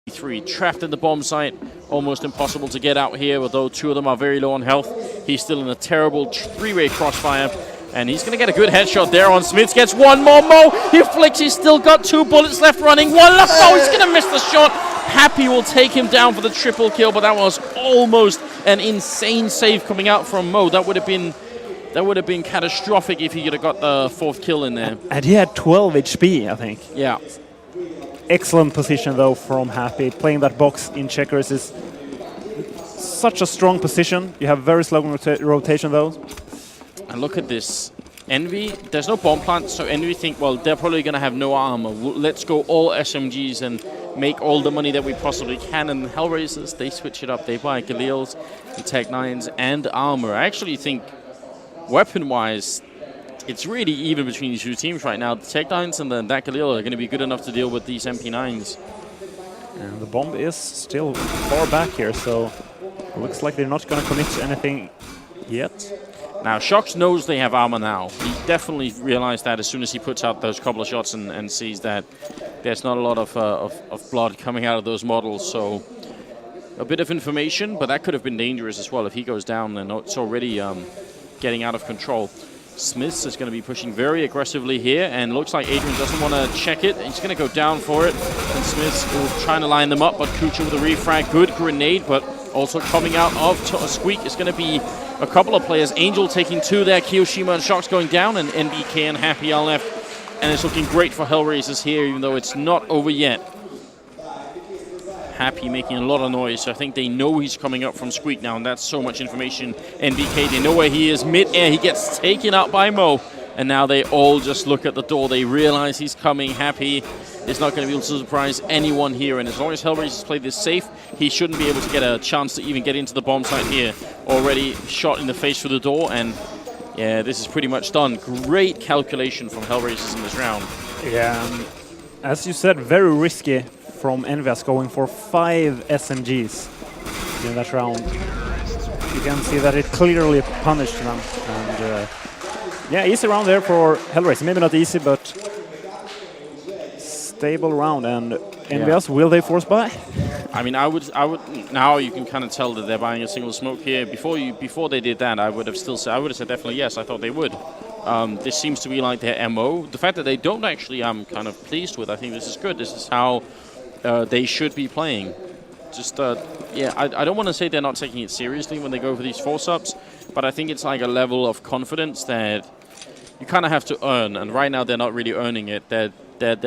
3 trapped in the bomb site, almost impossible to get out here, although 2 of them are very low on health. He's still in a terrible 3-way crossfire, and he's going to get a good headshot there on Smith. Gets one more. Mo, he flicks. He's still got 2 bullets left running. 1 left. Oh, he's going to miss the shot. Happy will take him down for the triple kill, but that was almost an insane save coming out from Mo. That would have been catastrophic if he could have got the 4th kill in there. And he had 12 HP, I think. Yeah. Excellent position, though, from Happy. Playing that box in checkers is such a strong position. You have very slow rotation, though. And look at this. Envy, there's no bomb plant, so Envy think, well, they're probably going to have no armor. Let's go all SMGs and make all the money that we possibly can. And HellRaisers, they switch it up. They buy Galils, the Tech 9s, and armor. I actually think, weapon-wise, it's really even between these 2 teams right now. The Tech 9s and that Galil are going to be good enough to deal with these MP9s. And the bomb is still far back here, so it looks like they're not going to commit to anything yet. Now, Shox knows they have armor now. He definitely realized that as soon as he puts out those couple of shots and sees that there's not a lot of blood coming out of those models. So a bit of information, but that could have been dangerous as well. If he goes down, then it's already getting out of control. Smiths is going to be pushing very aggressively here, and looks like Adrian doesn't want to check it. He's going to go down for it, and Smiths will trying to line them up, but Kucha with a refrag. Good grenade, but also coming out of Squeak is going to be a couple of players. Angel taking 2 there, Kiyoshima and Shox going down, and NBK and Happy are left. And it's looking great for HellRaisers here, even though it's not over yet. Happy making a lot of noise, so I think they know he's coming up from Squeak now, and that's so much information. NBK, they know where he is. Mid-air, he gets taken out by Mo, and now they all just look at the door. They realize he's coming. Happy is not going to be able to surprise anyone here, and as long as HellRaisers play this safe, he shouldn't be able to get a chance to even get into the bomb site here. Already shot in the face through the door, and yeah, this is pretty much done. Great calculation from HellRaisers in this round. Yeah, as you said, very risky from EnvyUs, going for 5 SMGs in that round. You can see that it clearly punished them. And yeah, easy round there for HellRaisers. Maybe not easy, but stable round. And EnvyUs, will they force buy? I mean, I would. Now you can kind of tell that they're buying a single smoke here. Before they did that, I would have said definitely yes. I thought they would. This seems to be like their MO. The fact that they don't actually, I'm kind of pleased with. I think this is good. This is how they should be playing. Just, yeah, I don't want to say they're not taking it seriously when they go for these force-ups, but I think it's like a level of confidence that you kind of have to earn, and right now they're not really earning it. They're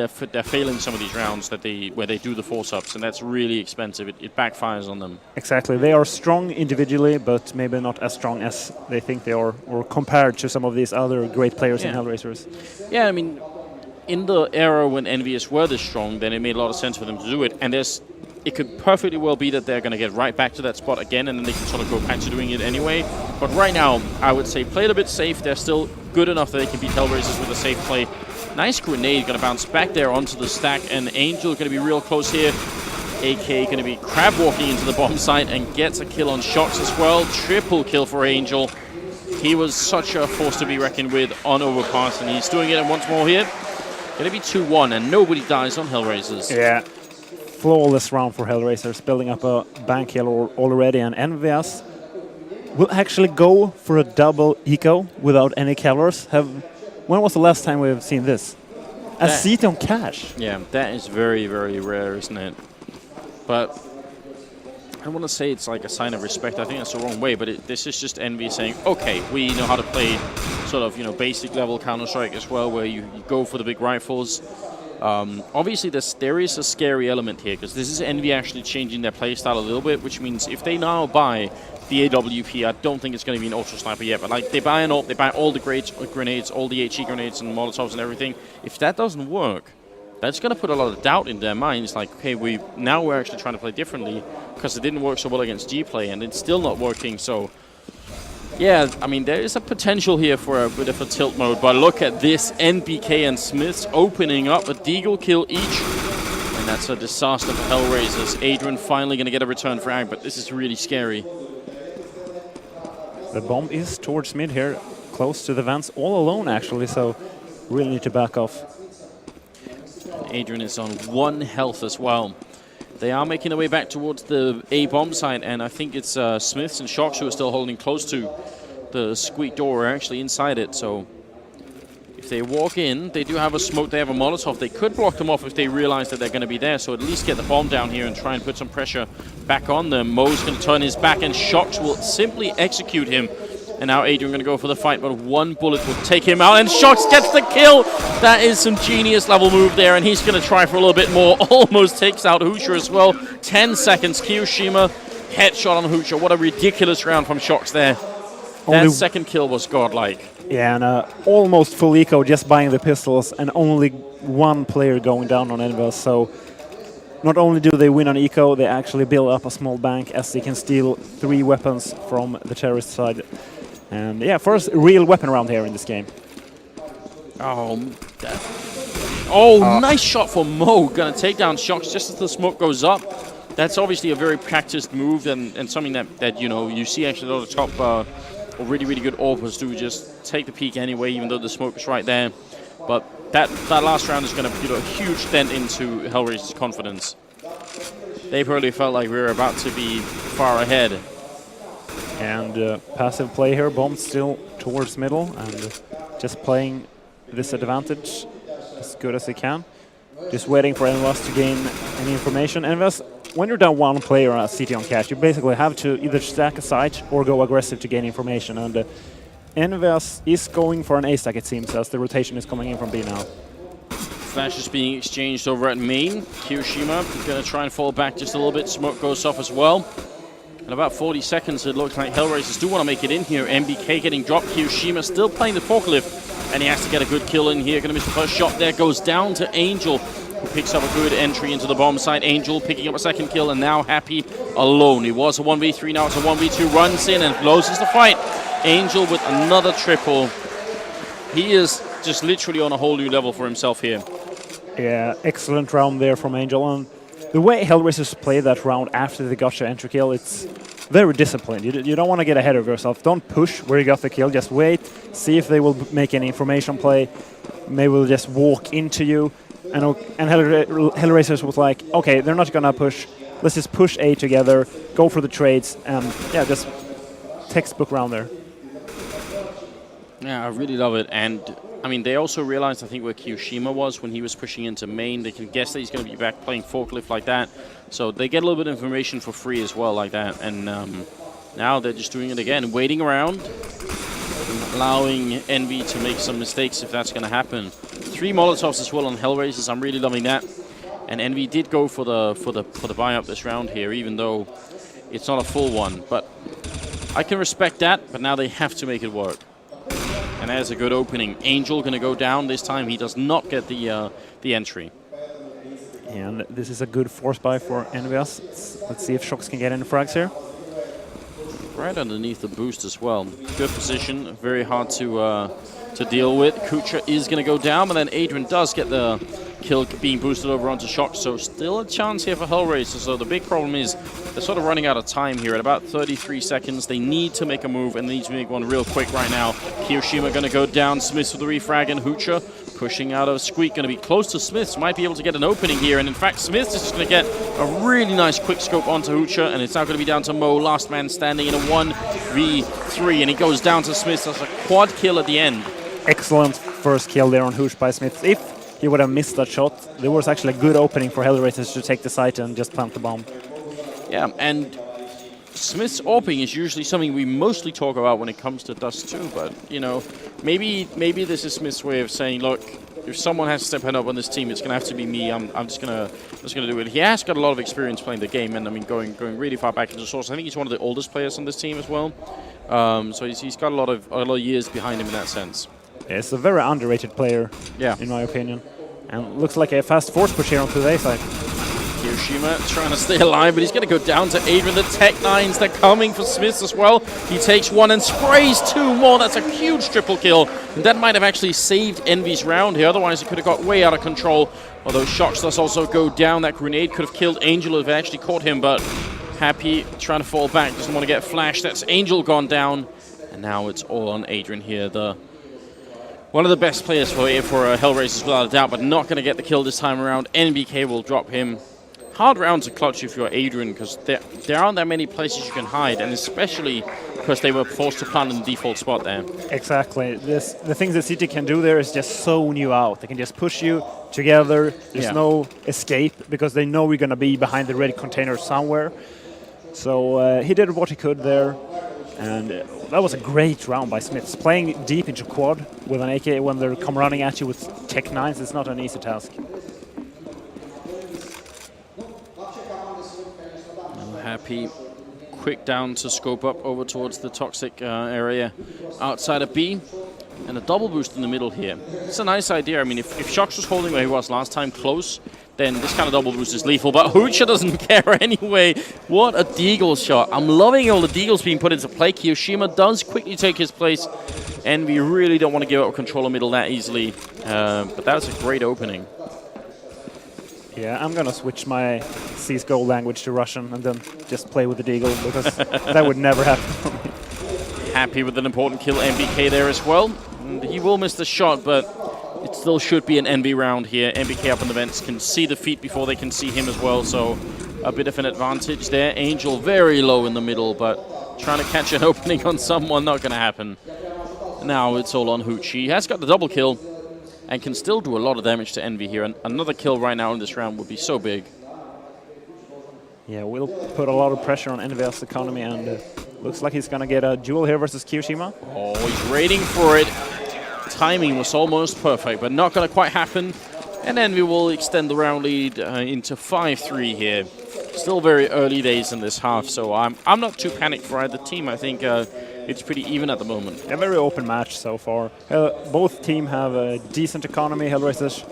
failing some of these rounds where they do the force-ups, and that's really expensive. It backfires on them. Exactly. They are strong individually, but maybe not as strong as they think they are, or compared to some of these other great players in HellRaisers. Yeah, I mean, in the era when EnvyUs were this strong, then it made a lot of sense for them to do it. And it could perfectly well be that they're going to get right back to that spot again, and then they can sort of go back to doing it anyway. But right now, I would say play it a bit safe. They're still good enough that they can beat HellRaisers with a safe play. Nice grenade, going to bounce back there onto the stack, and Angel going to be real close here. AK going to be crab walking into the bomb site and gets a kill on Shox as well. Triple kill for Angel. He was such a force to be reckoned with on Overpass, and he's doing it once more here. Going to be 2-1, and nobody dies on HellRaisers. Yeah, flawless round for HellRaisers, building up a bank here already, and EnvyUs will actually go for a double eco without any calories. When was the last time we've seen this? A seat on cash. Yeah, that is very, very rare, isn't it? But I don't want to say it's like a sign of respect. I think that's the wrong way, but this is just Envy saying, okay, we know how to play sort of, basic level Counter-Strike as well, where you go for the big rifles. Obviously, there is a scary element here, because this is Envy actually changing their playstyle a little bit, which means if they now buy the AWP, I don't think it's going to be an Ultra Sniper yet, but like they buy all the grenades, all the HE grenades and Molotovs and everything. If that doesn't work, that's going to put a lot of doubt in their minds, like, okay, we're actually trying to play differently, because it didn't work so well against G-Play, and it's still not working, so yeah, I mean, there is a potential here for a bit of a tilt mode, but look at this, NBK and Smiths opening up a deagle kill each, and that's a disaster for HellRaisers. Adrian finally going to get a return frag, but this is really scary. The bomb is towards mid here, close to the vents, all alone actually, so really need to back off. Adrian is on 1 health as well. They are making their way back towards the A bomb site, and I think it's Smiths and Shocks who are still holding close to the squeak door. We're actually inside it, so if they walk in, they do have a smoke, they have a Molotov. They could block them off if they realize that they're going to be there, so at least get the bomb down here and try and put some pressure back on them. Mo's going to turn his back, and Shocks will simply execute him. And now Adrian going to go for the fight, but one bullet will take him out, and Shocks gets the kill! That is some genius level move there, and he's going to try for a little bit more. Almost takes out Hoocher as well. 10 seconds, Kiyoshima, headshot on Hoocher. What a ridiculous round from Shocks there. That second kill was godlike. Yeah, and almost full eco just buying the pistols, and only one player going down on EnvyUs. So not only do they win on eco, they actually build up a small bank as they can steal 3 weapons from the terrorist side. And yeah, first real weapon round here in this game. Nice shot for Mo. Gonna take down Shocks just as the smoke goes up. That's obviously a very practiced move, and something that you know, you see actually a lot of top or really good AWPers do, just take the peek anyway, even though the smoke is right there. But that last round is going to put a huge dent into HellRaiser's confidence. They probably felt like we were about to be far ahead. And passive play here, bomb still towards middle, and just playing this advantage as good as they can. Just waiting for EnvyUs to gain any information. EnvyUs, when you're down one player on a CT on cache, you basically have to either stack a site or go aggressive to gain information. And EnvyUs is going for an A stack, it seems, as the rotation is coming in from B now. Flash is being exchanged over at main. Kiyoshima going to try and fall back just a little bit. Smoke goes off as well. In about 40 seconds, it looks like HellRaisers do want to make it in here. MBK getting dropped. Kiyoshima still playing the forklift, and he has to get a good kill in here. Going to miss the first shot there. Goes down to Angel, who picks up a good entry into the bomb site. Angel picking up a second kill, and now Happy alone. He was a 1v3, now it's a 1v2. Runs in and closes the fight. Angel with another triple. He is just literally on a whole new level for himself here. Yeah, excellent round there from Angel. And the way HellRaisers play that round after the gotcha entry kill, it's very disciplined. You don't want to get ahead of yourself. Don't push where you got the kill. Just wait, see if they will make any information play. Maybe they'll just walk into you. And HellRaisers was like, okay, they're not going to push. Let's just push A together, go for the trades, and yeah, just textbook round there. Yeah, I really love it. And I mean, they also realized, I think, where Kiyoshima was when he was pushing into main. They can guess that he's going to be back playing forklift like that. So they get a little bit of information for free as well like that. And now they're just doing it again, waiting around, allowing Envy to make some mistakes if that's going to happen. 3 Molotovs as well on HellRaisers. I'm really loving that. And Envy did go for the buy up this round here, even though it's not a full one. But I can respect that, but now they have to make it work. And there's a good opening. Angel going to go down this time. He does not get the entry. And this is a good force buy for EnvyUs. Let's see if Shocks can get any frags here. Right underneath the boost as well. Good position. Very hard to deal with. Kucha is going to go down, but then Adrian does get the kill being boosted over onto Shocks. So still a chance here for HellRaisers. So the big problem is they're sort of running out of time here at about 33 seconds. They need to make a move, and they need to make one real quick right now. Kiyoshima going to go down. Smiths with the refrag, and Hoocher pushing out of Squeak. Going to be close to Smiths. Might be able to get an opening here. And in fact, Smiths is just going to get a really nice quick scope onto Hoocher. And it's now going to be down to Mo. Last man standing in a 1v3. And he goes down to Smiths. That's a quad kill at the end. Excellent first kill there on Hooch by Smiths. If he would have missed that shot, there was actually a good opening for HellRaisers to take the site and just plant the bomb. Yeah, and Smith's AWPing is usually something we mostly talk about when it comes to Dust 2, but, you know, maybe this is Smith's way of saying, look, if someone has to step up on this team, it's going to have to be me. I'm just gonna do it. He has got a lot of experience playing the game, and I mean, going really far back into the source. I think he's one of the oldest players on this team as well, so he's got a lot of years behind him in that sense. Yeah, it's a very underrated player, yeah, in my opinion. And looks like a fast force push here on today's side. Kiyoshima trying to stay alive, but he's going to go down to Adrian. The Tech 9s, they're coming for Smiths as well. He takes one and sprays 2 more. That's a huge triple kill. And that might have actually saved Envy's round here. Otherwise, it could have got way out of control. Although Shocks does also go down. That grenade could have killed Angel if it actually caught him, but Happy trying to fall back. Doesn't want to get flashed. That's Angel gone down. And now it's all on Adrian here. One of the best players for HellRaisers without a doubt, but not going to get the kill this time around. NBK will drop him. hard round to clutch if you're Adrian, because there aren't that many places you can hide, and especially because they were forced to plant in the default spot there. Exactly. The things that CT can do there is just zone you out. They can just push you together. There's no escape because they know you're going to be behind the ready container somewhere. So he did what he could there. And that was a great round by Smiths. Playing deep into quad with an AK when they come running at you with Tech 9s is not an easy task. Happy. Quick down to scope up over towards the toxic area outside of B, and a double boost in the middle here. It's a nice idea. I mean, if Shox was holding where he was last time close, then this kind of double boost is lethal, but Hoocha doesn't care anyway. What a deagle shot. I'm loving all the deagles being put into play. Kiyoshima does quickly take his place, and we really don't want to give up control of middle that easily, but that was a great opening. Yeah, I'm gonna switch my CSGO language to Russian and then just play with the deagle, because that would never happen for me. Happy with an important kill, MBK there as well. And he will miss the shot, but it still should be an NB round here. MBK up in the vents can see the feet before they can see him as well, so a bit of an advantage there. Angel very low in the middle, but trying to catch an opening on someone, not gonna happen. Now it's all on Hooch. He has got the double kill and can still do a lot of damage to Envy here. And another kill right now in this round would be so big. Yeah, we'll put a lot of pressure on EnvyUs economy, and looks like he's going to get a duel here versus Kiyoshima. Oh, he's waiting for it. Timing was almost perfect, but not going to quite happen. And Envy will extend the round lead into 5-3 here. Still very early days in this half, so I'm not too panicked for either team. I think it's pretty even at the moment. A very open match so far. Both teams have a decent economy. HellRaisers,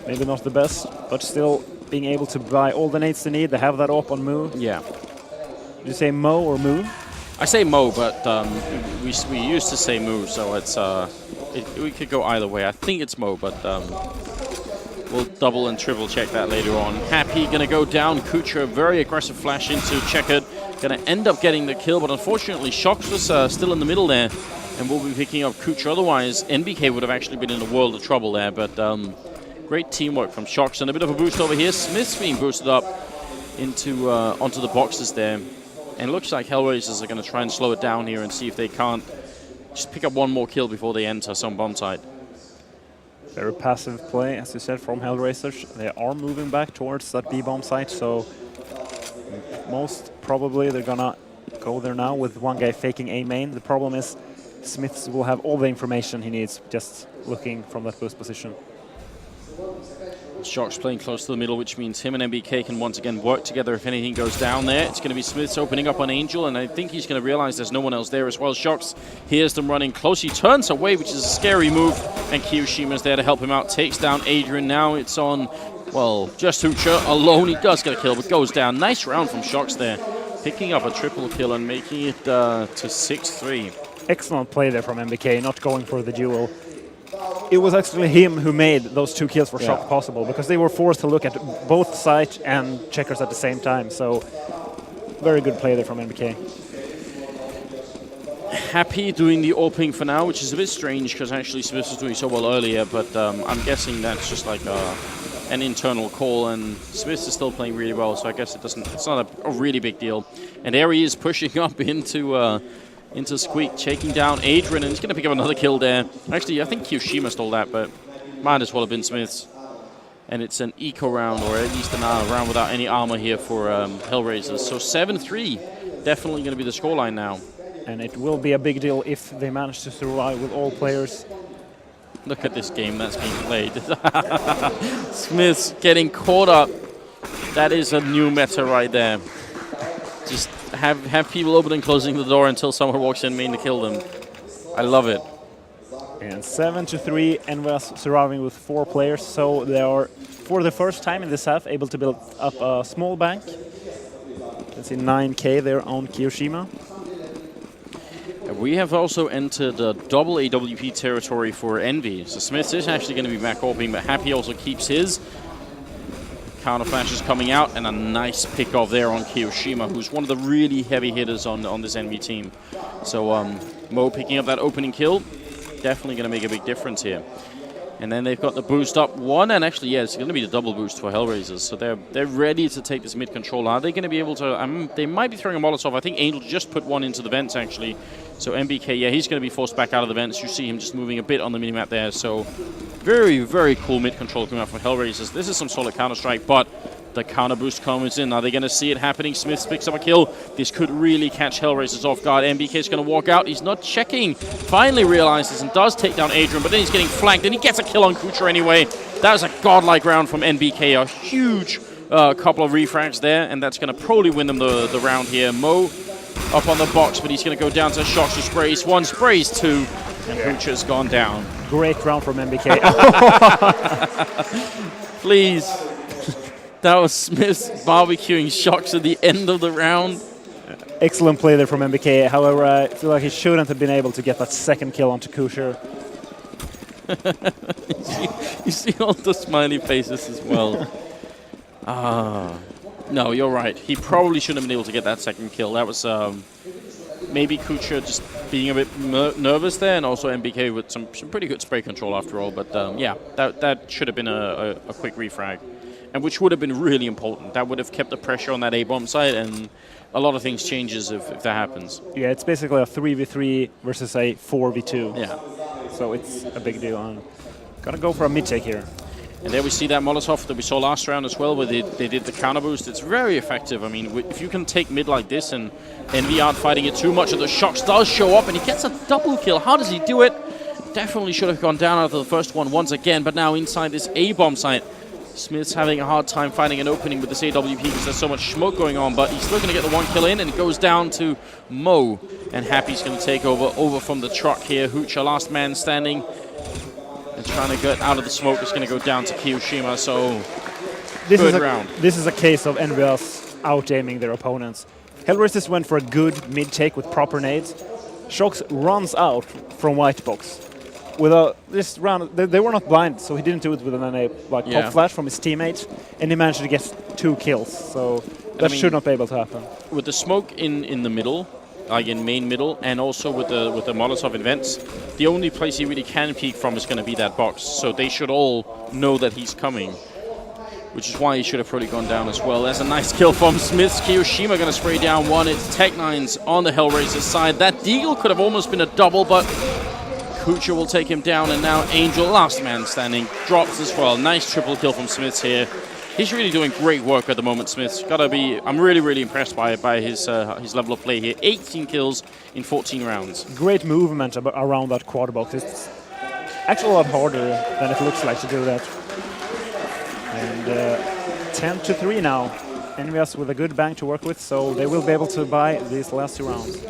maybe not the best, but still being able to buy all the nades they need. They have that up on move. Yeah. Did you say Mo or move? I say Mo, but we used to say move, so it's we could go either way. I think it's Mo, but we'll double and triple check that later on. Happy gonna go down. Kucha, very aggressive flash into Checkered. Gonna end up getting the kill, but unfortunately Shox was still in the middle there and will be picking up Kucha. Otherwise, NBK would have actually been in a world of trouble there, but great teamwork from Shox. And a bit of a boost over here. Smith's being boosted up into onto the boxes there. And it looks like HellRaisers are gonna try and slow it down here and see if they can't just pick up one more kill before they enter some bomb site. Very passive play, as you said, from HellRaisers. They are moving back towards that B-bomb site, so most probably they're gonna go there now with one guy faking A main. The problem is Smiths will have all the information he needs just looking from that boost position. Shox playing close to the middle, which means him and MBK can once again work together if anything goes down there. It's going to be Smiths opening up on Angel, and I think he's going to realize there's no one else there as well. Shox hears them running close. He turns away, which is a scary move, and Kiyoshima's there to help him out. Takes down Adrian. Now it's on, well, just Hoocha alone. He does get a kill, but goes down. Nice round from Shox there, picking up a triple kill and making it to 6-3. Excellent play there from MBK, not going for the duel. It was actually him who made those two kills for Shox possible, because they were forced to look at both site and checkers at the same time. So very good play there from MBK. Happy doing the AWPing for now, which is a bit strange because actually Smith was doing so well earlier, but I'm guessing that's just like an internal call, and Smith is still playing really well, so I guess it's not a really big deal. And there he is pushing up into Squeak, taking down Adrian, and he's going to pick up another kill there. Actually, I think Kiyoshima stole that, but might as well have been Smith's. And it's an eco round, or at least a round without any armor here for HellRaisers. So 7-3, definitely going to be the scoreline now. And it will be a big deal if they manage to survive with all players. Look at this game that's being played. Smith's getting caught up. That is a new meta right there. Just have people opening and closing the door until someone walks in main to kill them. I love it. And 7-3, EnvyUs surviving with 4 players, so they are, for the first time in this half, able to build up a small bank. You can see 9k there on Kiyoshima. We have also entered double AWP territory for Envy. So Smith is actually going to be back AWPing, but Happy also keeps his. Counter flashes coming out, and a nice pick off there on Kiyoshima, who's one of the really heavy hitters on this Envy team. So Mo picking up that opening kill, definitely going to make a big difference here. And then they've got the boost up one, and actually, yeah, it's going to be the double boost for HellRaisers. So they're ready to take this mid control. Are they going to be able to? They might be throwing a Molotov. I think Angel just put one into the vents, actually. So MBK, yeah, he's going to be forced back out of the vents. You see him just moving a bit on the minimap there. So very, very cool mid control coming out from HellRaisers. This is some solid Counter-Strike, but the counter boost comes in. Are they going to see it happening? Smith picks up a kill. This could really catch HellRaisers off guard. MBK is going to walk out. He's not checking. Finally realizes and does take down Adrian, but then he's getting flanked, and he gets a kill on Kucher anyway. That was a godlike round from NBK. A huge couple of refrags there, and that's going to probably win them the round here. Mo up on the box, but he's going to go down to Shocks, who sprays one, sprays two, and Kucher's gone down. Great round from MBK. Please. That was Smith's barbecuing Shocks at the end of the round. Excellent play there from MBK. However, I feel like he shouldn't have been able to get that second kill onto Kucher. You see all the smiley faces as well. No, you're right. He probably shouldn't have been able to get that second kill. That was maybe Kucher just being a bit nervous there, and also MBK with some pretty good spray control after all. But yeah, that should have been a quick refrag. And which would have been really important. That would have kept the pressure on that A-bomb site, and a lot of things changes if that happens. Yeah, it's basically a 3v3 versus a 4v2. Yeah. So it's a big deal. I'm gonna go for a mid-take here. And there we see that Molotov that we saw last round as well, where they did the counter boost. It's very effective. I mean, if you can take mid like this, and Envy aren't fighting it too much, and the Shocks does show up, and he gets a double kill. How does he do it? Definitely should have gone down after the first one once again, but now inside this A-bomb site, Smith's having a hard time finding an opening with this AWP because there's so much smoke going on, but he's still going to get the one kill in, and it goes down to Mo. And Happy's going to take over from the truck here. Hoocha, last man standing, and trying to get out of the smoke. It's going to go down to Kiyoshima, so good round. This is a case of EnvyUs out-aiming their opponents. HellRaisers went for a good mid-take with proper nades. Shocks runs out from white box. With this round, they were not blind, so he didn't do it with an pop flash from his teammate, and he managed to get 2 kills. So that should not be able to happen. With the smoke in the middle, like in main middle, and also with the Molotov in vents, the only place he really can peek from is going to be that box. So they should all know that he's coming, which is why he should have probably gone down as well. There's a nice kill from Smiths. Kiyoshima going to spray down one. It's Tech9's on the HellRaisers side. That deagle could have almost been a double, but Kucher will take him down, and now Angel, last man standing, drops as well. Nice triple kill from Smiths here. He's really doing great work at the moment, Smiths. Gotta be, I'm really, really impressed by his level of play here. 18 kills in 14 rounds. Great movement around that quad box. It's actually a lot harder than it looks like to do that. And 10-3 now. EnvyUs with a good bang to work with, so they will be able to buy these last 2 rounds.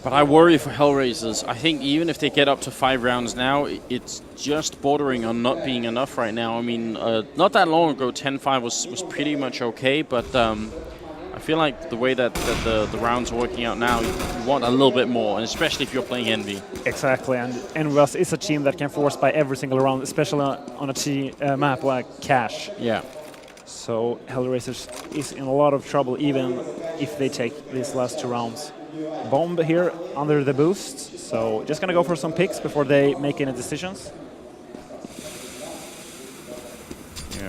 But I worry for HellRaisers. I think even if they get up to 5 rounds now, it's just bordering on not being enough right now. I mean, not that long ago, 10-5 was pretty much okay, but I feel like the way that the rounds are working out now, you want a little bit more, and especially if you're playing Envy. Exactly, and EnvyUs is a team that can force by every single round, especially on a map like Cache. Yeah. So HellRaisers is in a lot of trouble, even if they take these last 2 rounds. Bomb here under the boost, so just gonna go for some picks before they make any decisions. Yeah.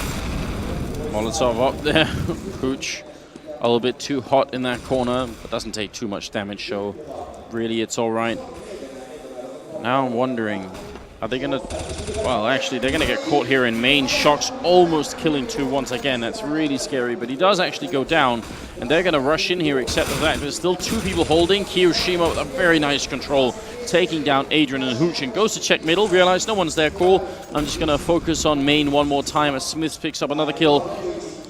Molotov up there. Hooch a little bit too hot in that corner, but doesn't take too much damage, so really it's all right. Now I'm wondering, are they gonna, well actually they're gonna get caught here in main. Shocks almost killing 2 once again. That's really scary, but he does actually go down, and they're gonna rush in here except for that. There's still 2 people holding. Kiyoshima with a very nice control, taking down Adrian and Hooch, and goes to check middle, realize no one's there, cool. I'm just gonna focus on main one more time as Smith picks up another kill,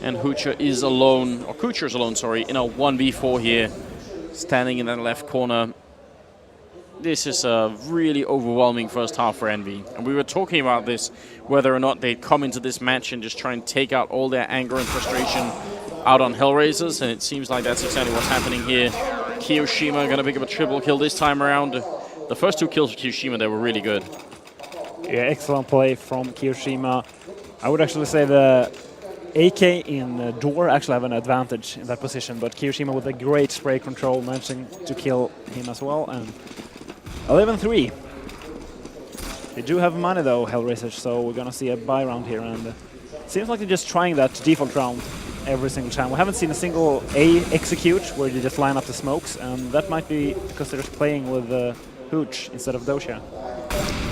and Kucher is alone, sorry, in a 1v4 here, standing in that left corner. This is a really overwhelming first half for Envy. And we were talking about this, whether or not they'd come into this match and just try and take out all their anger and frustration out on HellRaisers, and it seems like that's exactly what's happening here. Kiyoshima going to pick up a triple kill this time around. The first 2 kills for Kiyoshima, they were really good. Yeah, excellent play from Kiyoshima. I would actually say the AK in door actually have an advantage in that position, but Kiyoshima with a great spray control managing to kill him as well. And 11-3. They do have money though, HellRaisers, so we're gonna see a buy round here, and seems like they're just trying that default round every single time. We haven't seen a single A execute where you just line up the smokes, and that might be because they're playing with Hooch instead of Dosia.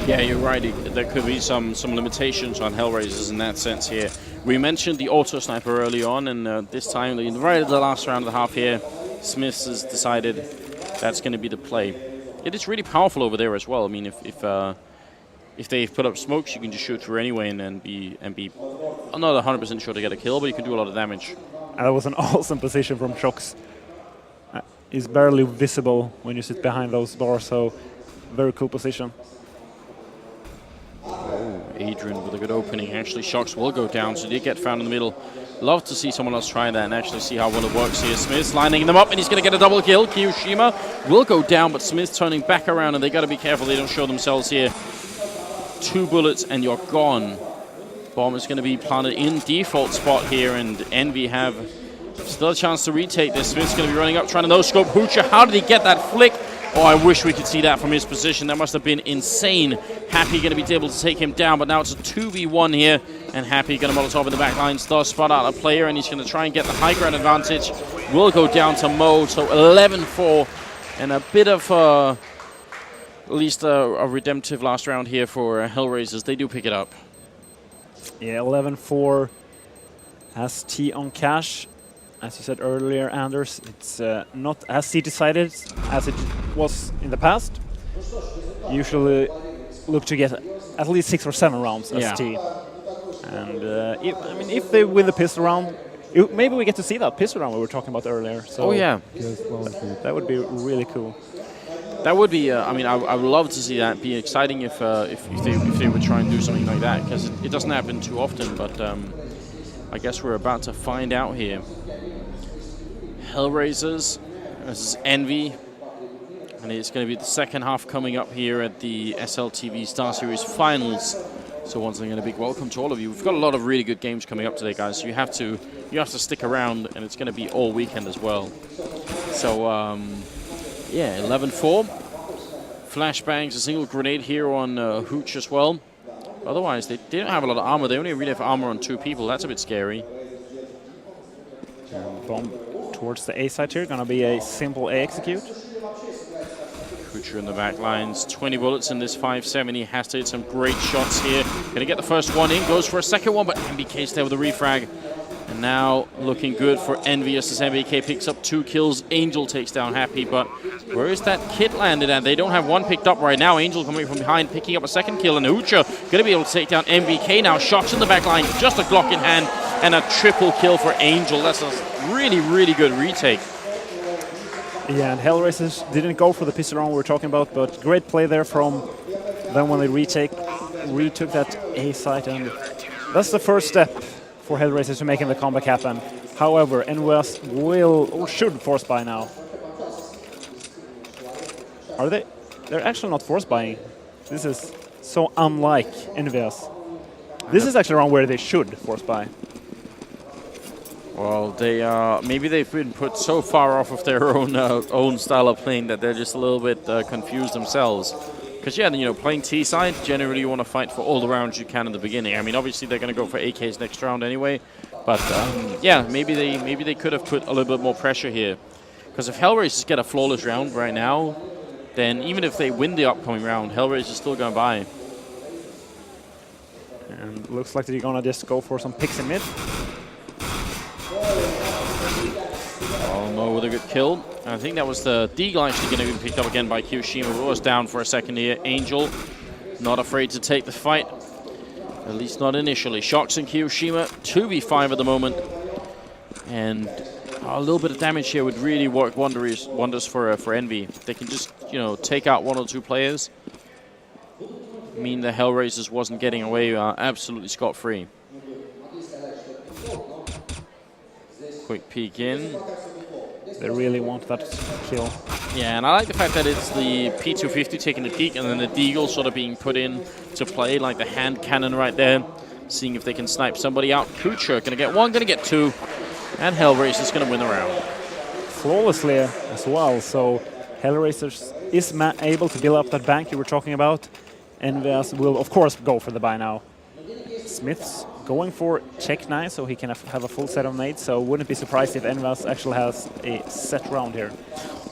Yeah, you're right. There could be some limitations on HellRaisers in that sense here. We mentioned the auto sniper early on, and this time, right at the last round of the half here, Smiths has decided that's going to be the play. It is really powerful over there as well. I mean, if they've put up smokes, you can just shoot through anyway and be. I'm not 100% sure to get a kill, but you can do a lot of damage. And that was an awesome position from Shox. He's barely visible when you sit behind those bars, so very cool position. Oh, Adrian with a good opening. Actually, Shox will go down, so they get found in the middle. Love to see someone else try that and actually see how well it works here. Smith's lining them up, and he's going to get a double kill. Kiyoshima will go down, but Smith's turning back around, and they got to be careful they don't show themselves here. 2 bullets, and you're gone. Bomb is going to be planted in default spot here, and Envy have still a chance to retake this. Smith's going to be running up, trying to no-scope Hoocher. How did he get that flick? Oh, I wish we could see that from his position. That must have been insane. Happy going to be able to take him down, but now it's a 2v1 here, and Happy going to Molotov in the back lines. Does spot out a player, and he's going to try and get the high ground advantage. Will go down to Mo, so 11-4, and a bit of at least a redemptive last round here for HellRaisers. They do pick it up. Yeah, 11-4 has T on cash. As you said earlier, Anders, it's not as decided as it was in the past. Usually look to get at least 6 or 7 rounds as T. And if they win the pistol round, maybe we get to see that pistol round we were talking about earlier. So oh yeah, that would be really cool. That would be. I would love to see that. It'd be exciting if they would try and do something like that, because it doesn't happen too often. But I guess we're about to find out here. HellRaisers versus Envy, and it's going to be the second half coming up here at the SLTV StarSeries Finals. So once again, a big welcome to all of you. We've got a lot of really good games coming up today, guys. So you have to stick around, and it's going to be all weekend as well. So yeah, 11-4. Flashbangs, a single grenade here on Hooch as well. Otherwise, they don't have a lot of armor. They only really have armor on 2 people. That's a bit scary. Bomb towards the A side here, gonna be a simple A execute. Hoocher in the back lines, 20 bullets in this 570. Has to hit some great shots here. Gonna get the first one in, goes for a second one, but MBK's there with a refrag. And now looking good for EnvyUs as MBK picks up 2 kills. Angel takes down Happy, but where is that kit landed at? They don't have one picked up right now. Angel coming from behind, picking up a second kill, and Hoocher gonna be able to take down MBK now. Shots in the back line, just a Glock in hand, and a triple kill for Angel. That's a really, really good retake. Yeah, and HellRaisers didn't go for the pistol round we were talking about, but great play there from them when they retook that A site, and that's the first step for HellRaisers to making the comeback happen. However, EnvyUs will or should force buy now. Are they? They're actually not force buying. This is so unlike EnvyUs. This is actually around where they should force buy. Well, they maybe they've been put so far off of their own style of playing that they're just a little bit confused themselves. Because yeah, playing T side, generally you want to fight for all the rounds you can in the beginning. I mean, obviously they're going to go for AKs next round anyway, but yeah, maybe they could have put a little bit more pressure here. Because if HellRaisers get a flawless round right now, then even if they win the upcoming round, HellRaisers is still going to buy. And looks like they're going to just go for some picks in mid. Oh, Mo with a good kill. I think that was the Deagle actually going to be picked up again by Kiyoshima, who was down for a second here. Angel, not afraid to take the fight, at least not initially. Shox and Kiyoshima, 2v5 at the moment. And a little bit of damage here would really work wonders for Envy. They can just, take out 1 or 2 players. Mean the HellRaisers wasn't getting away absolutely scot-free. Quick peek in. They really want that kill. Yeah, and I like the fact that it's the P250 taking the peek and then the Deagle sort of being put in to play, like the hand cannon right there. Seeing if they can snipe somebody out. Kucher gonna get 1, gonna get 2. And HellRaisers gonna win the round. Flawlessly as well, so HellRaisers is able to build up that bank you were talking about. EnvyUs will, of course, go for the buy now. Smith's going for check 9, so he can have a full set of mates, so wouldn't be surprised if EnvyUs actually has a set round here.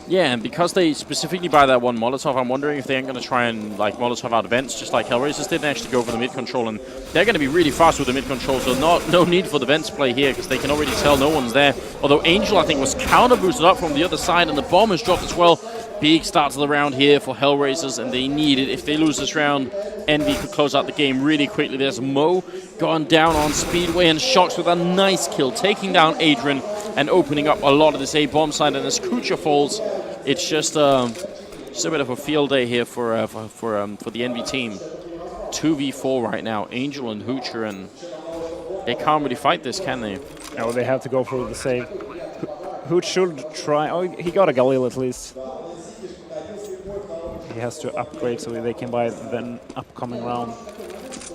Yeah, and because they specifically buy that one Molotov, I'm wondering if they ain't going to try and like Molotov out vents, just like HellRaisers did, and actually go for the mid control. And they're going to be really fast with the mid control, so no need for the vents play here, because they can already tell no one's there. Although Angel, I think, was counter boosted up from the other side, and the bomb is dropped as well. Big start to the round here for HellRaisers, and they need it. If they lose this round, Envy could close out the game really quickly. There's Mo gone down on Speedway, and Shocks with a nice kill, taking down Adrian and opening up a lot of this A-bomb side. And as Kucha falls, it's just a bit of a field day here for the Envy team. 2v4 right now, Angel and Hoocher, and they can't really fight this, can they? No, they have to go for the save. Hooch should try. Oh, he got a Galil at least. He has to upgrade so they can buy the upcoming round.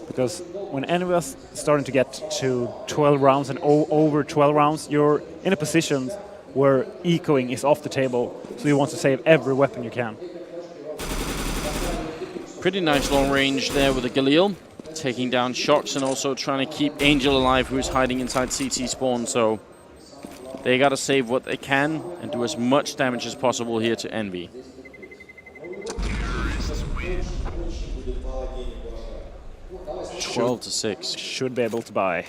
Because when EnvyUs starting to get to 12 rounds and over 12 rounds, you're in a position where ecoing is off the table, so you want to save every weapon you can. Pretty nice long range there with the Galil, taking down Shocks and also trying to keep Angel alive, who's hiding inside CT spawn. So they got to save what they can and do as much damage as possible here to Envy. Should 12-6. Should be able to buy.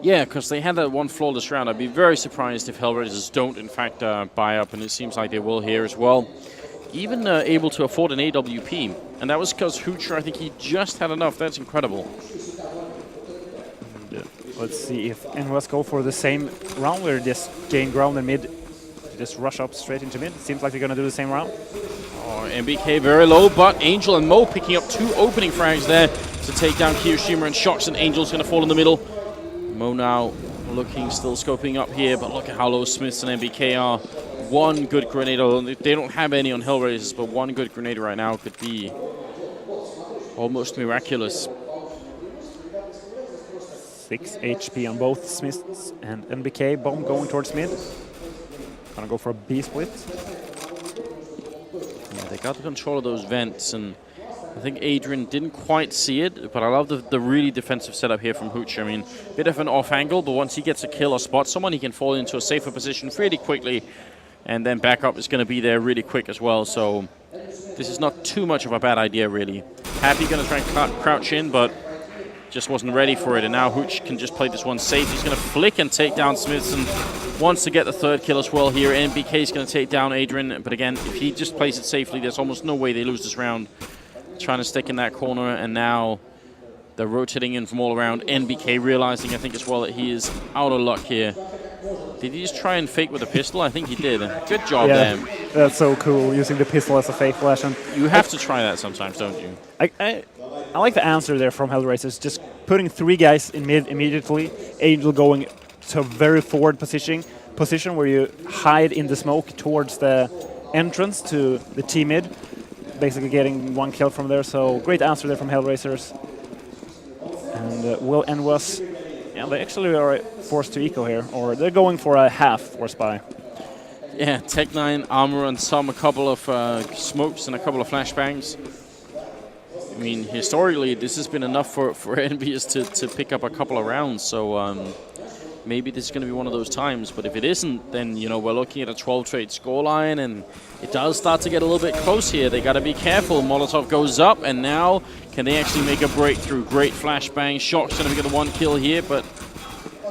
Yeah, because they had that one flawless round. I'd be very surprised if HellRaisers don't, in fact, buy up, and it seems like they will here as well. Even able to afford an AWP, and that was because Hoocher, I think he just had enough. That's incredible. Let's see if EnvyUs go for the same round where they just gain ground and mid. Just rush up straight into mid. Seems like they're going to do the same round. Oh, MBK very low, but Angel and Mo picking up 2 opening frags there to take down Kiyoshima, and Shocks, and Angel's going to fall in the middle. Mo now looking, still scoping up here, but look at how low Smiths and MBK are. One good grenade, they don't have any on HellRaisers, but one good grenade right now could be almost miraculous. 6 HP on both Smiths and MBK. Bomb going towards mid. Gonna go for a B split. Yeah, they got the control of those vents, and I think Adrian didn't quite see it, but I love the really defensive setup here from Hooch. I mean, bit of an off angle, but once he gets a kill or spot someone, he can fall into a safer position really quickly, and then backup is going to be there really quick as well. So this is not too much of a bad idea, really. Happy going to try and crouch in, but just wasn't ready for it, and now Hooch can just play this one safe. He's going to flick and take down Smiths, and wants to get the 3rd kill as well here. MBK is going to take down Adrian, but again, if he just plays it safely, there's almost no way they lose this round. Trying to stick in that corner, and now they're rotating in from all around. NBK realizing, I think, as well, that he is out of luck here. Did he just try and fake with a pistol? I think he did. Good job there. That's so cool, using the pistol as a fake flash. And you have to try that sometimes, don't you? I like the answer there from HellRaisers, just putting 3 guys in mid immediately. Angel going to a very forward position where you hide in the smoke towards the entrance to the T mid, basically getting 1 kill from there. So great answer there from HellRaisers. And Will and was, yeah, they actually are forced to eco here, or they're going for a half force buy. Yeah, Tech 9 armor and a couple of smokes and a couple of flashbangs. I mean, historically, this has been enough for EnvyUs to pick up a couple of rounds. So maybe this is going to be one of those times. But if it isn't, then, you know, we're looking at a 12-trade scoreline, and it does start to get a little bit close here. They got to be careful. Molotov goes up, and now can they actually make a breakthrough? Great flashbang. Shock's going to get the 1 kill here, but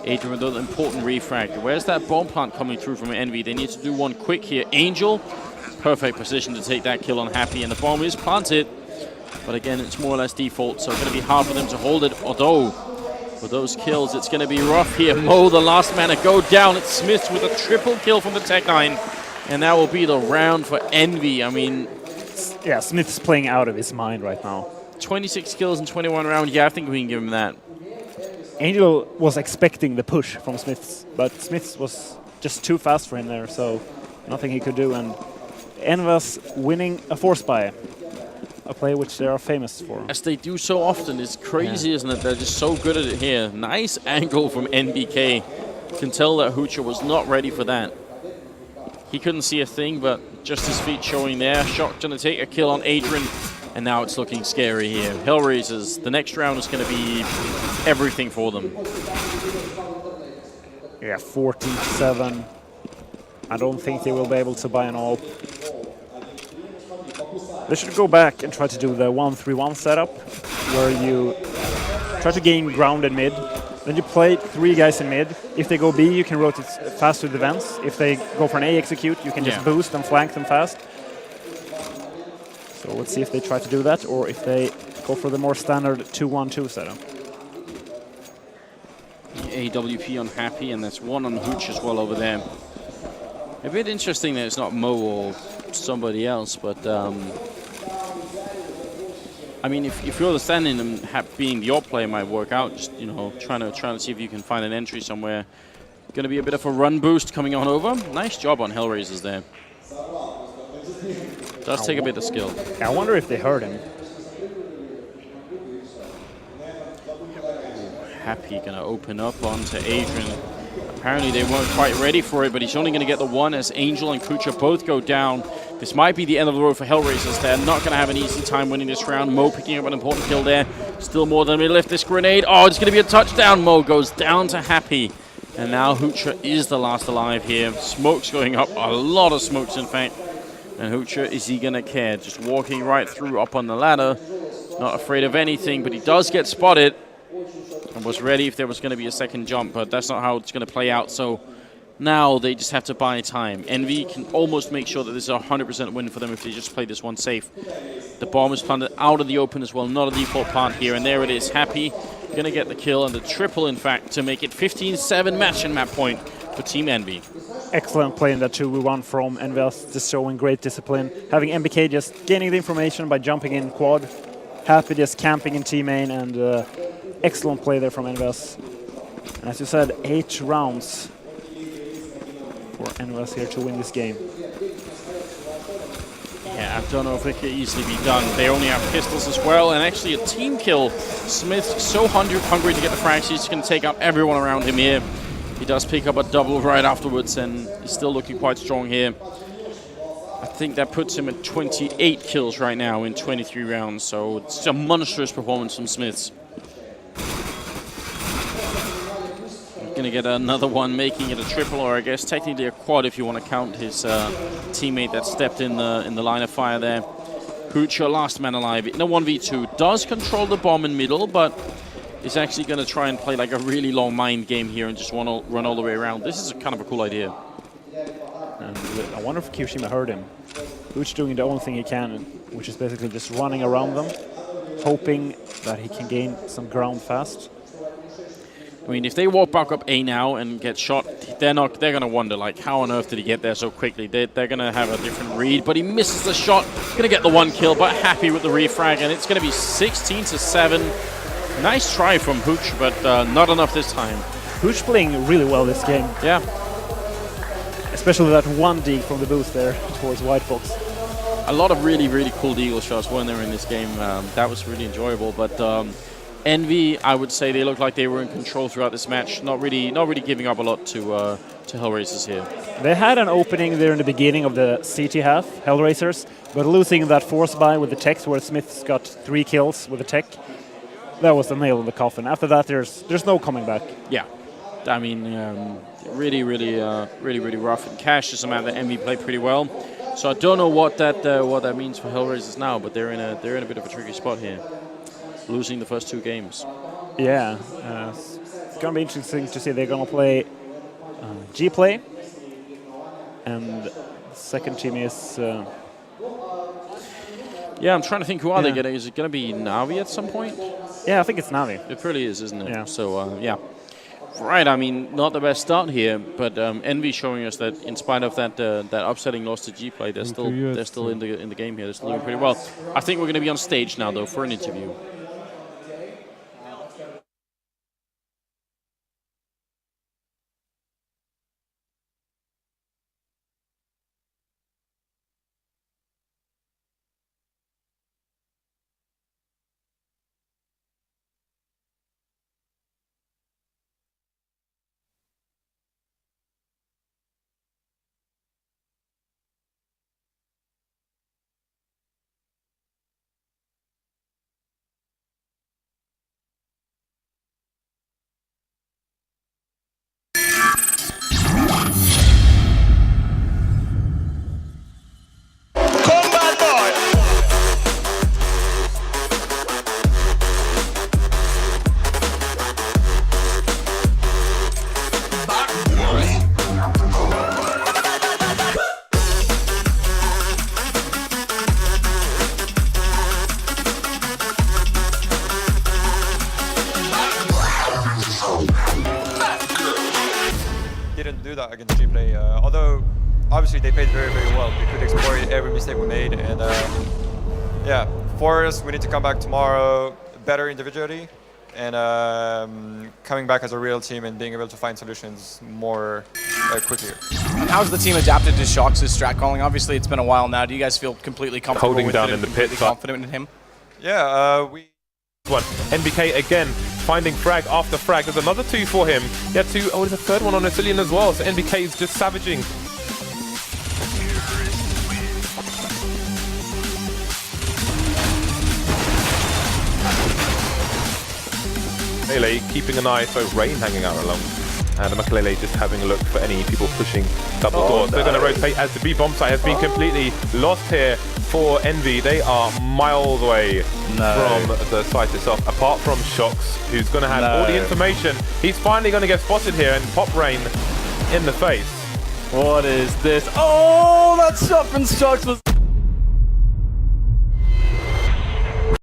Adrian with an important refrag. Where's that bomb plant coming through from Envy? They need to do one quick here. Angel, perfect position to take that kill on Happy, and the bomb is planted. But again, it's more or less default, so it's going to be hard for them to hold it. Although, with those kills, it's going to be rough here. Mo, the last man to go down. It's Smith with a triple kill from the Tech 9. And that will be the round for Envy. I mean, yeah, Smith's playing out of his mind right now. 26 kills in 21 rounds. Yeah, I think we can give him that. Angel was expecting the push from Smiths, but Smiths was just too fast for him there, so nothing he could do. And EnvyUs winning a force buy, a play which they are famous for. As they do so often. It's crazy, isn't it? They're just so good at it here. Nice angle from NBK. Can tell that Hoocher was not ready for that. He couldn't see a thing, but just his feet showing there. Shock gonna take a kill on Adrian, and now it's looking scary here. HellRaisers, the next round is gonna be everything for them. Yeah, 14-7. I don't think they will be able to buy an AWP. They should go back and try to do the 1-3-1 setup, where you try to gain ground in mid. Then you play 3 guys in mid. If they go B, you can rotate fast to the vents. If they go for an A execute, you can just boost and flank them fast. So let's see if they try to do that, or if they go for the more standard 2-1-2 setup. AWP on Happy, and there's one on Hooch as well over there. A bit interesting that it's not Mo or somebody else, but I mean, if you're understanding them, being the AWP player might work out. Just, you know, trying to see if you can find an entry somewhere. Going to be a bit of a run boost coming on over. Nice job on HellRaisers there. Does take a bit of skill. I wonder if they heard him. Happy going to open up onto Adrian. Apparently they weren't quite ready for it, but he's only going to get the one as Angel and Kucha both go down. This might be the end of the road for HellRaisers. They're not going to have an easy time winning this round. Mo picking up an important kill there. Still more than we lift this grenade. Oh, it's going to be a touchdown. Mo goes down to Happy. And now Hoocher is the last alive here. Smoke's going up. A lot of smokes, in fact. And Hoocher, is he going to care? Just walking right through up on the ladder. Not afraid of anything, but he does get spotted. And was ready if there was going to be a second jump, but that's not how it's going to play out. So now they just have to buy time. Envy can almost make sure that this is a 100% win for them if they just play this one safe. The bomb is planted out of the open as well, not a default plant here. And there it is, Happy going to get the kill and the triple, in fact, to make it 15-7 match and map point for Team Envy. Excellent play in that 2v1 from EnvyUs, just showing great discipline. Having MBK just gaining the information by jumping in quad. Happy just camping in T main, and excellent play there from EnvyUs. And as you said, 8 rounds for EnvyUs here to win this game. Yeah, I don't know if it could easily be done. They only have pistols as well, and actually a team kill. Smith's so hungry to get the frags, he's going to take out everyone around him here. He does pick up a double right afterwards, and he's still looking quite strong here. I think that puts him at 28 kills right now in 23 rounds, so it's a monstrous performance from Smiths. Gonna get another one, making it a triple, or I guess technically a quad if you want to count his teammate that stepped in the line of fire there. Hoocher, last man alive in a 1v2, does control the bomb in middle, but is actually going to try and play like a really long mind game here and just run all the way around. This is kind of a cool idea. And I wonder if Kirishima heard him. Hooch doing the only thing he can, which is basically just running around them, hoping that he can gain some ground fast. I mean, if they walk back up A now and get shot, they're going to wonder, like, how on earth did he get there so quickly? They're going to have a different read, but he misses the shot. Going to get the one kill, but Happy with the refrag, and it's going to be 16-7. Nice try from Hooch, but not enough this time. Hooch playing really well this game. Yeah. Especially that one dig from the boost there towards White Box. A lot of really, really cool deagle shots weren't there in this game. That was really enjoyable, but Envy, I would say they looked like they were in control throughout this match. Not really giving up a lot to HellRaisers here. They had an opening there in the beginning of the CT half, HellRaisers, but losing that force buy with the tech, where Smith's got 3 kills with the tech, that was the nail in the coffin. After that, there's no coming back. Yeah, I mean, really rough. And Cash is a man that Envy played pretty well. So I don't know what that means for HellRaisers now, but they're in a bit of a tricky spot here, losing the first 2 games. Yeah, it's going to be interesting to see. They're going to play G-Play, and the second team is... yeah, I'm trying to think who are they getting. Is it going to be Navi at some point? Yeah, I think it's Navi. It really is, isn't it? Yeah. So, yeah. Right, I mean, not the best start here, but Envy showing us that in spite of that upsetting loss to G-Play, they're still in the game here. They're still doing pretty well. I think we're going to be on stage now, though, for an interview. to do that against Gplay. Although, obviously, they played very, very well. They could exploit every mistake we made. And yeah, for us, we need to come back tomorrow better individually. And coming back as a real team and being able to find solutions more quickly. And how's the team adapted to Shox' strat calling? Obviously, it's been a while now. Do you guys feel completely comfortable Holding with down it in the completely pit, but- confident in him? Yeah, we... One. NBK again finding frag after frag. There's another 2 for him. He had 2. Oh, there's a third one on Asilian as well. So NBK is just savaging. Makelele keeping an eye, so Rain hanging out along. And Makelele just having a look for any people pushing double doors. They're going to rotate as the B bomb site has been completely lost here for Envy. They are miles away from the site itself, apart from Shox, who's going to have all the information. He's finally going to get spotted here and pop Rain in the face. What is this? Oh, that shot from Shox was...